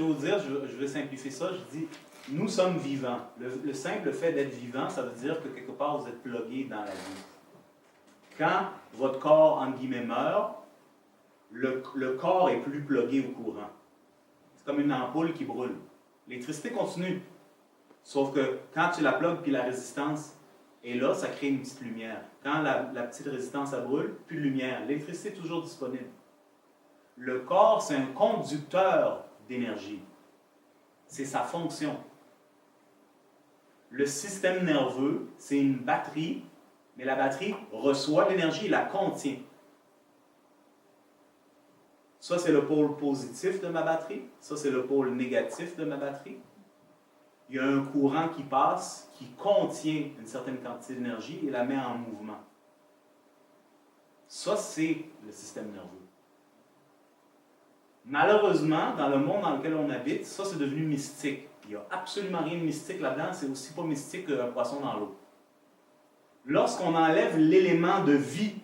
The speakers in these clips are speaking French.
vais vous dire, je vais simplifier ça, je dis, nous sommes vivants. Le simple fait d'être vivant, ça veut dire que quelque part, vous êtes plugué dans la vie. Quand votre corps, entre guillemets, meurt, le corps est plus plugué au courant. C'est comme une ampoule qui brûle. L'électricité continue. Sauf que quand tu la plugues puis la résistance est là, ça crée une petite lumière. Quand la petite résistance elle brûle, plus de lumière. L'électricité est toujours disponible. Le corps, c'est un conducteur d'énergie. C'est sa fonction. Le système nerveux, c'est une batterie, mais la batterie reçoit l'énergie et la contient. Ça, c'est le pôle positif de ma batterie. Ça, c'est le pôle négatif de ma batterie. Il y a un courant qui passe, qui contient une certaine quantité d'énergie et la met en mouvement. Ça, c'est le système nerveux. Malheureusement, dans le monde dans lequel on habite, ça, c'est devenu mystique. Il n'y a absolument rien de mystique là-dedans. C'est aussi pas mystique qu'un poisson dans l'eau. Lorsqu'on enlève l'élément de vie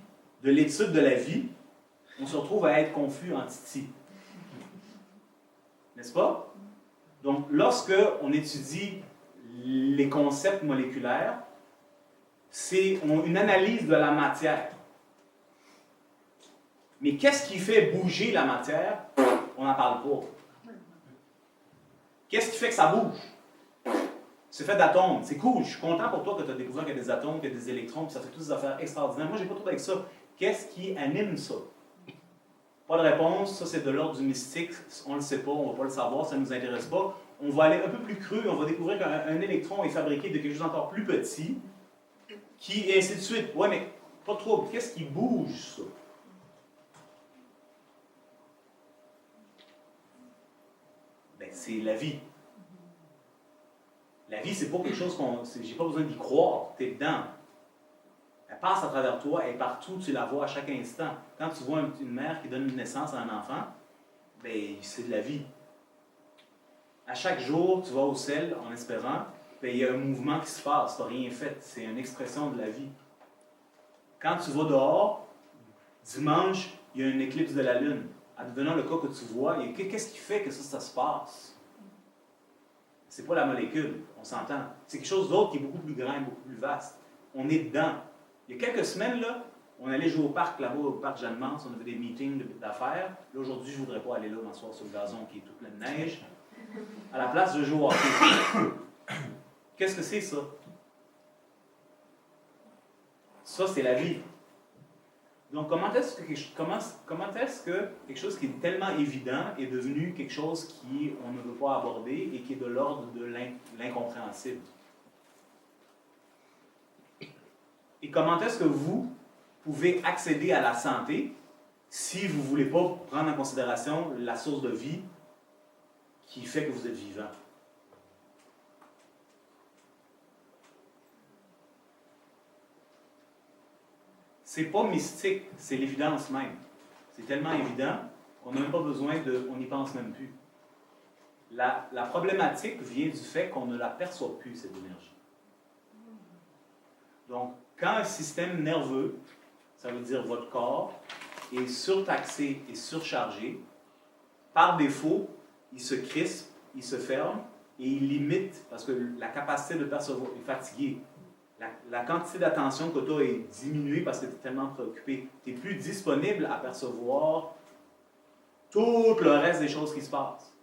de l'étude de la vie, on se retrouve à être confus en titi. N'est-ce pas? Donc, lorsque on étudie les concepts moléculaires, c'est une analyse de la matière. Mais qu'est-ce qui fait bouger la matière? On n'en parle pas. Qu'est-ce qui fait que ça bouge? C'est fait d'atomes. C'est cool. Je suis content pour toi que tu as découvert qu'il y a des atomes, qu'il y a des électrons, puis ça fait toutes des affaires extraordinaires. Moi, je n'ai pas trop avec ça. Qu'est-ce qui anime ça? Pas de réponse. Ça, c'est de l'ordre du mystique. On ne le sait pas, on ne va pas le savoir, ça ne nous intéresse pas. On va aller un peu plus cru. On va découvrir qu'un électron est fabriqué de quelque chose d'encore plus petit, et ainsi de suite. Ouais, mais pas trop. Qu'est-ce qui bouge, ça? Ben, c'est la vie. La vie, c'est pas quelque chose j'ai pas besoin d'y croire. Tu es dedans. Elle passe à travers toi, elle est partout, tu la vois à chaque instant. Quand tu vois une mère qui donne une naissance à un enfant, ben, c'est de la vie. À chaque jour, tu vas au sel en espérant, ben, il y a un mouvement qui se passe, tu n'as rien fait. C'est une expression de la vie. Quand tu vas dehors, dimanche, il y a une éclipse de la lune. Advenant le cas que tu vois, qu'est-ce qui fait que ça se passe? C'est pas la molécule, on s'entend. C'est quelque chose d'autre qui est beaucoup plus grand, beaucoup plus vaste. On est dedans. Il y a quelques semaines, là, on allait jouer au parc, là-bas, au parc Jeanne-Mance, on avait des meetings d'affaires. Là, aujourd'hui, je ne voudrais pas aller là, m'asseoir sur le gazon qui est tout plein de neige. À la place de jouer au hockey. Qu'est-ce que c'est, ça? Ça, c'est la vie. Donc, comment est-ce que quelque chose qui est tellement évident est devenu quelque chose qu'on ne veut pas aborder et qui est de l'ordre de l'incompréhensible? Et comment est-ce que vous pouvez accéder à la santé si vous ne voulez pas prendre en considération la source de vie qui fait que vous êtes vivant? C'est pas mystique, c'est l'évidence même. C'est tellement évident qu'on n'a même pas besoin on n'y pense même plus. La problématique vient du fait qu'on ne la perçoit plus, cette énergie. Donc, quand un système nerveux, ça veut dire votre corps, est surtaxé et surchargé, par défaut, il se crispe, il se ferme et il limite, parce que la capacité de percevoir est fatiguée. La quantité d'attention que tu as est diminuée parce que tu es tellement préoccupé. Tu n'es plus disponible à percevoir tout le reste des choses qui se passent.